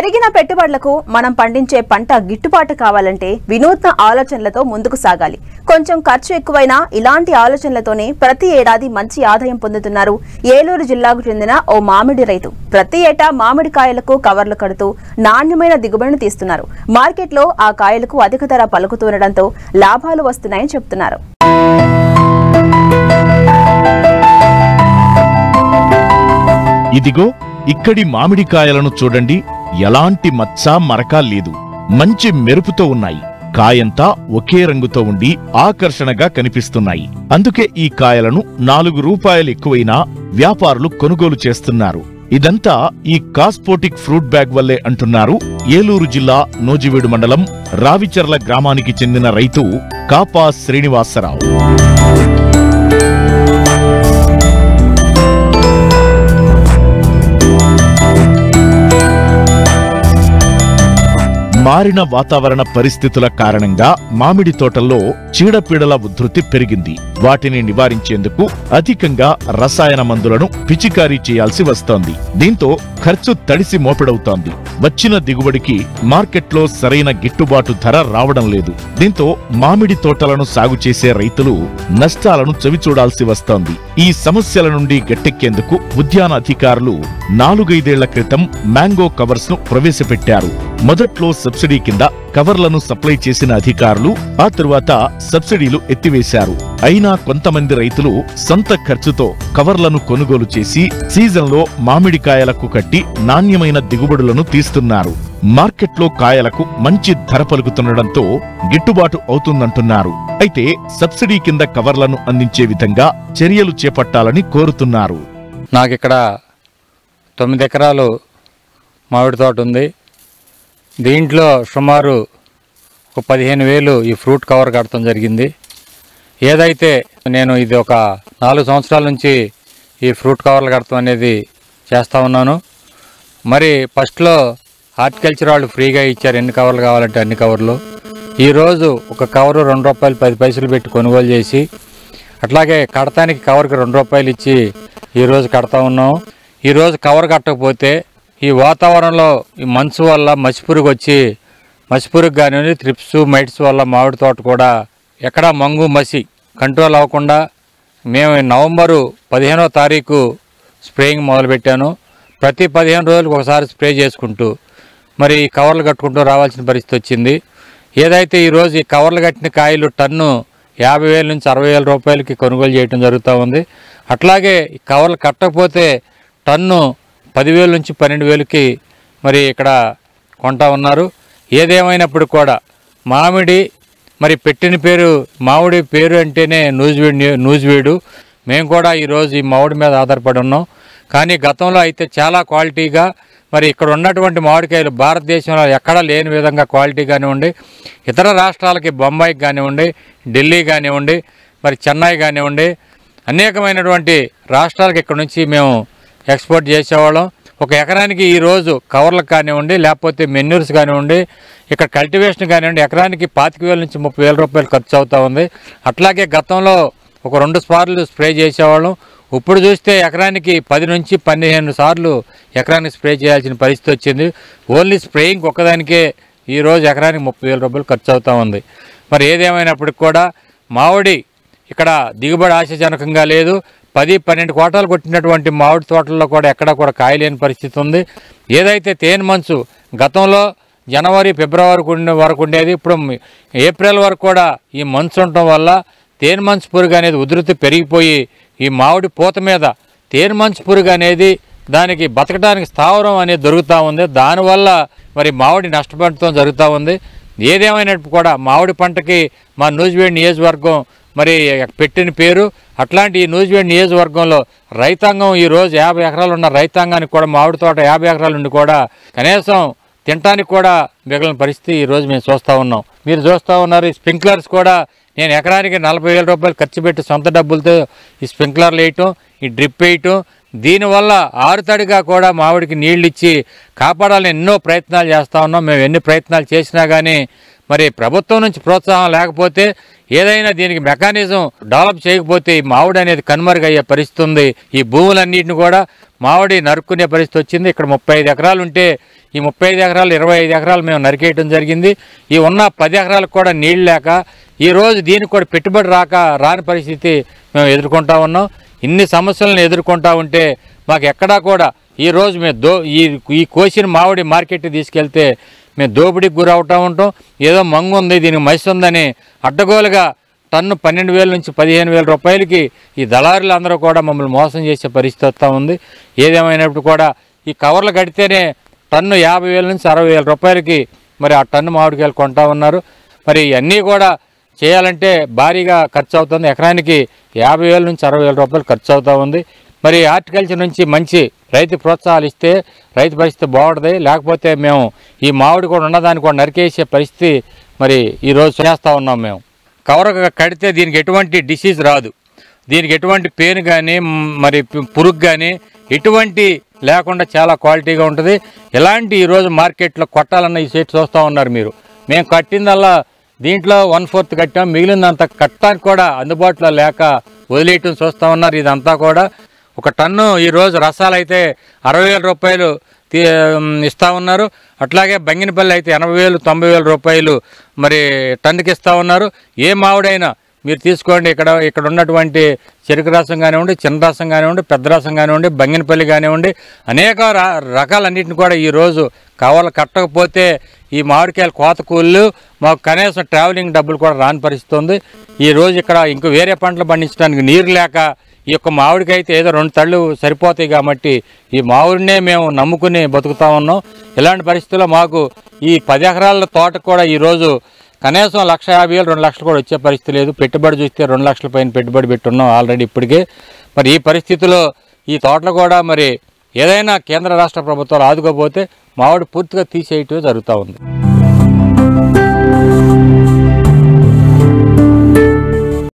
పెరిగిన పెట్టుబడులకు మనం పండించే పంట గిట్టుబాటు కావాలంటే వినూత్న ఆలోచనలతో ముందుకు సాగాలి. కొంచెం ఖర్చు ఎక్కువైనా ఇలాంటి ఆలోచనలతోనే ప్రతి ఏడాది మంచి ఆదాయం పొందుతున్నారు ఏలూరు జిల్లాకు చెందిన ఓ మామిడి రైతు. ప్రతి ఏటా మామిడి కాయలకు కవర్లు కడుతూ నాణ్యమైన దిగుబడిని తీస్తున్నారు. మార్కెట్లో ఆ కాయలకు అధిక ధర పలుకుతుండటంతో లాభాలు వస్తున్నాయని చెబుతున్నారు. ఇదిగో ఇక్కడి మామిడికాయలను చూడండి. ఎలాంటి మచ్చ మరక లేదు. మంచి మెరుపుతో ఉన్నాయి. కాయంతా ఒకే రంగుతో ఉండి ఆకర్షణగా కనిపిస్తున్నాయి. అందుకే ఈ కాయలను 4 రూపాయలు ఎక్కువైనా వ్యాపారులు కొనుగోలు చేస్తున్నారు. ఇదంతా ఈ కాస్పోటిక్ ఫ్రూట్ బ్యాగ్ వల్లే అంటున్నారు ఏలూరు జిల్లా నూజివీడు మండలం రావిచర్ల గ్రామానికి చెందిన రైతు కాపా శ్రీనివాసరావు. మారిన వాతావరణ పరిస్థితుల కారణంగా మామిడి తోటల్లో చీడపీడల ఉధృతి పెరిగింది. వాటిని నివారించేందుకు అధికంగా రసాయన మందులను పిచికారీ చేయాల్సి వస్తోంది. దీంతో ఖర్చు తడిసి మోపెడవుతోంది. వచ్చిన దిగుబడికి మార్కెట్లో సరైన గిట్టుబాటు ధర రావడం లేదు. దీంతో మామిడి తోటలను సాగు చేసే రైతులు నష్టాలను చవిచూడాల్సి వస్తోంది. ఈ సమస్యల నుండి గట్టెక్కేందుకు ఉద్యాన అధికారులు 4-5 ఏళ్ల క్రితం మ్యాంగో కవర్స్ ను ప్రవేశపెట్టారు. మొదట్లో సబ్సిడీ కింద కవర్లను సప్లై చేసిన అధికారులు ఆ తరువాత సబ్సిడీలు ఎత్తివేశారు. అయినా కొంతమంది రైతులు సొంత ఖర్చుతో కవర్లను కొనుగోలు చేసి సీజన్లో మామిడికాయలకు కట్టి నాణ్యమైన దిగుబడులను తీస్తున్నారు. మార్కెట్లో కాయలకు మంచి ధర పలుకుతుండటంతో గిట్టుబాటు అవుతుందంటున్నారు. అయితే సబ్సిడీ కింద కవర్లను అందించే విధంగా చర్యలు చేపట్టాలని కోరుతున్నారు. నాకిక్కడ 9 ఎకరాలు మామిడి తోట ఉంది. దీంట్లో సుమారు ఒక 15,000 ఈ ఫ్రూట్ కవర్ కట్టడం జరిగింది. ఏదైతే నేను ఇది ఒక 4 సంవత్సరాల నుంచి ఈ ఫ్రూట్ కవర్లు కట్టడం అనేది చేస్తూ ఉన్నాను. మరి ఫస్ట్లో హార్టికల్చర్ వాళ్ళు ఫ్రీగా ఇచ్చారు, ఎన్ని కవర్లు కావాలంటే అన్ని కవర్లు. ఈరోజు ఒక కవరు 2 రూపాయలు 10 పైసలు పెట్టి కొనుగోలు చేసి అట్లాగే కడతానికి కవర్కి 2 రూపాయలు ఇచ్చి ఈరోజు కడతా ఉన్నాం. ఈరోజు కవర్ కట్టకపోతే ఈ వాతావరణంలో ఈ మంచు వల్ల మసిపురుగు వచ్చి మసిపురుగు కానివ్వండి త్రిప్స్ మైట్స్ వల్ల మామిడి తోట కూడా ఎక్కడా మంగు మసి కంట్రోల్ అవ్వకుండా మేము నవంబరు 15వ తారీఖు స్ప్రేయింగ్ మొదలుపెట్టాను. ప్రతి 15 రోజులకు ఒకసారి స్ప్రే చేసుకుంటూ మరి కవర్లు కట్టుకుంటూ రావాల్సిన పరిస్థితి వచ్చింది. ఏదైతే ఈరోజు ఈ కవర్లు కట్టిన కాయలు టన్ను 50,000 నుంచి 60,000 రూపాయలకి కొనుగోలు చేయడం జరుగుతూ ఉంది. అట్లాగే ఈ కవర్లు కట్టకపోతే టన్ను 10,000 నుంచి 12,000కి మరి ఇక్కడ కొంటా ఉన్నారు. ఏదేమైనప్పుడు కూడా మామిడి మరి పెట్టిన పేరు మామిడి పేరు అంటేనే నూజివీడు. మేము కూడా ఈరోజు ఈ మామిడి మీద ఆధారపడి ఉన్నాం. కానీ గతంలో అయితే చాలా క్వాలిటీగా మరి ఇక్కడ ఉన్నటువంటి మామిడికాయలు భారతదేశంలో ఎక్కడా లేని విధంగా క్వాలిటీ కానివ్వండి, ఇతర రాష్ట్రాలకి బొంబాయికి కానివ్వండి, ఢిల్లీ కానివ్వండి, మరి చెన్నై కానివ్వండి, అనేకమైనటువంటి రాష్ట్రాలకు ఇక్కడ నుంచి మేము ఎక్స్పోర్ట్ చేసేవాళ్ళం. ఒక ఎకరానికి ఈరోజు కవర్లకు కానివ్వండి లేకపోతే మెన్యూర్స్ కానివ్వండి ఇక్కడ కల్టివేషన్ కానివ్వండి ఎకరానికి 25,000 నుంచి 30,000 రూపాయలు ఖర్చు అవుతూ ఉంది. అట్లాగే గతంలో ఒక 2 సార్లు స్ప్రే చేసేవాళ్ళం. ఇప్పుడు చూస్తే ఎకరానికి 10 నుంచి 15 సార్లు ఎకరానికి స్ప్రే చేయాల్సిన పరిస్థితి వచ్చింది. ఓన్లీ స్ప్రేయింగ్ ఒక్కదానికే ఈరోజు ఎకరానికి 30,000 రూపాయలు ఖర్చు అవుతూ ఉంది. మరి ఏదేమైనప్పటికి కూడా మామిడి ఇక్కడ దిగుబడి ఆశాజనకంగా లేదు. 10-12 కోటాలు కొట్టినటువంటి మామిడి తోటల్లో కూడా ఎక్కడా కూడా కాయలేని పరిస్థితి ఉంది. ఏదైతే తేనె మంచు గతంలో జనవరి ఫిబ్రవరి వరకు ఉండేది, ఇప్పుడు ఏప్రిల్ వరకు కూడా ఈ మంచు ఉండటం వల్ల తేనె మంచు పురుగు అనేది ఉధృతి పెరిగిపోయి ఈ మామిడి పూత మీద తేనె మంచు పురుగు అనేది దానికి బతకడానికి స్థావరం అనేది దొరుకుతూ ఉంది. దానివల్ల మరి మామిడి నష్టపడటం జరుగుతూ ఉంది. ఏదేమైనప్పుడు కూడా మామిడి పంటకి మా నూజివీడు నియోజకవర్గం మరి పెట్టిన పేరు. అట్లాంటి ఈ నూజివీడు నియోజకవర్గంలో రైతాంగం ఈరోజు 50 ఎకరాలు ఉన్న రైతాంగానికి కూడా మామిడి తోట 50 ఎకరాలు ఉండి కూడా కనీసం తినడానికి కూడా మిగిలిన పరిస్థితి ఈరోజు మేము చూస్తూ ఉన్నాం. మీరు చూస్తూ ఉన్నారు. ఈ స్ప్రింక్లర్స్ కూడా నేను ఎకరానికి 40,000 రూపాయలు ఖర్చు పెట్టి సొంత డబ్బులతో ఈ స్ప్రింక్లర్లు వేయటం, ఈ డ్రిప్ వేయటం, దీనివల్ల ఆరుతడిగా కూడా మామిడికి నీళ్ళు ఇచ్చి కాపాడాలని ఎన్నో ప్రయత్నాలు చేస్తూ ఉన్నాం. మేము ఎన్ని ప్రయత్నాలు చేసినా కానీ మరి ప్రభుత్వం నుంచి ప్రోత్సాహం లేకపోతే ఏదైనా దీనికి మెకానిజం డెవలప్ చేయకపోతే ఈ మామిడి అనేది కనుమరుగయ్యే పరిస్థితి ఉంది. ఈ భూములన్నింటిని కూడా మామిడి నరుక్కునే పరిస్థితి వచ్చింది. ఇక్కడ 35 ఎకరాలు ఉంటే ఈ 35 ఎకరాలు 25 ఎకరాలు మేము నరికేయడం జరిగింది. ఈ ఉన్న 10 ఎకరాలకు కూడా నీళ్ళు లేక ఈరోజు దీనికి కూడా పెట్టుబడి రాని పరిస్థితి మేము ఎదుర్కొంటా ఉన్నాం. ఇన్ని సమస్యలను ఎదుర్కొంటా ఉంటే మాకు ఎక్కడా కూడా ఈరోజు మేము ఈ కోసిన మామిడి మార్కెట్కి తీసుకెళ్తే మేము దోపిడీకి గురవుతూ ఉంటాం. ఏదో మంగు ఉంది, దీనికి మసి ఉందని అడ్డగోలుగా టన్ను 12,000 నుంచి 15,000 రూపాయలకి ఈ దళారులు అందరూ కూడా మమ్మల్ని మోసం చేసే పరిస్థితి వస్తూ ఉంది. ఏదేమైనప్పుడు కూడా ఈ కవర్లు కడితేనే టన్ను 50,000 నుంచి 60,000 రూపాయలకి మరి ఆ టన్ను మామిడికాయలు కొంటా ఉన్నారు. మరి ఇవన్నీ కూడా చేయాలంటే భారీగా ఖర్చు అవుతుంది. ఎకరానికి 50,000 నుంచి 60,000 రూపాయలు ఖర్చు అవుతూ ఉంది. మరి హార్టికల్చర్ నుంచి మంచి రైతు ప్రోత్సాహాలు ఇస్తే రైతు పరిస్థితి బాగుంటుంది. లేకపోతే మేము ఈ మామిడి కూడా ఉన్నదాన్ని కూడా నరికేసే పరిస్థితి మరి ఈరోజు చేస్తూ ఉన్నాం. మేము కవర్ కడితే దీనికి ఎటువంటి డిసీజ్ రాదు, దీనికి ఎటువంటి పెయిన్ కానీ మరి పురుగు కానీ ఎటువంటి లేకుండా చాలా క్వాలిటీగా ఉంటుంది. ఇలాంటి ఈరోజు మార్కెట్లో కొట్టాలన్న ఈ సైట్ చూస్తూ ఉన్నారు మీరు. మేము కట్టిందల్లా దీంట్లో 1/4 కట్టాం, మిగిలినంత కట్టడానికి కూడా అందుబాటులో లేక వదిలేయటం చూస్తూ ఉన్నారు. ఇదంతా కూడా ఒక టన్ను ఈరోజు రసాలు అయితే 60,000 రూపాయలు ఇస్తూ ఉన్నారు. అట్లాగే బంగినపల్లి అయితే 80,000 90,000 రూపాయలు మరి టన్నుకి ఇస్తూ ఉన్నారు. ఏ మామిడైనా మీరు తీసుకోండి, ఇక్కడ ఉన్నటువంటి చెరుకు రసం కానివ్వండి, చిన్న రసం కానివ్వండి, పెద్ద రసం కానివ్వండి, బంగినపల్లి కానివ్వండి, అనేక రకాలన్నింటిని కూడా ఈరోజు కావాలి. కట్టకపోతే ఈ మామిడికాయల కోత కూలీలు మాకు కనీసం ట్రావెలింగ్ డబ్బులు కూడా రాని పరిస్థితి ఉంది. ఈరోజు ఇక్కడ ఇంకో వేరే పంటలు పండించడానికి నీరు లేక ఈ యొక్క మామిడికాయ అయితే ఏదో 2 తళ్ళు సరిపోతాయి కాబట్టి ఈ మామిడినే మేము నమ్ముకుని బతుకుతా ఉన్నాం. ఇలాంటి పరిస్థితుల్లో మాకు ఈ 10 ఎకరాల తోటకు కూడా ఈరోజు కనీసం 1,50,000 2 లక్షలు కూడా వచ్చే పరిస్థితి లేదు. పెట్టుబడి చూస్తే 2 లక్షల పైన పెట్టుబడి పెట్టున్నాం ఆల్రెడీ ఇప్పటికే. మరి ఈ పరిస్థితిలో ఈ తోటలు కూడా మరి ఏదైనా కేంద్ర రాష్ట్ర ప్రభుత్వాలు ఆదుకోకపోతే మామిడి పూర్తిగా తీసేయటమే జరుగుతూ ఉంది.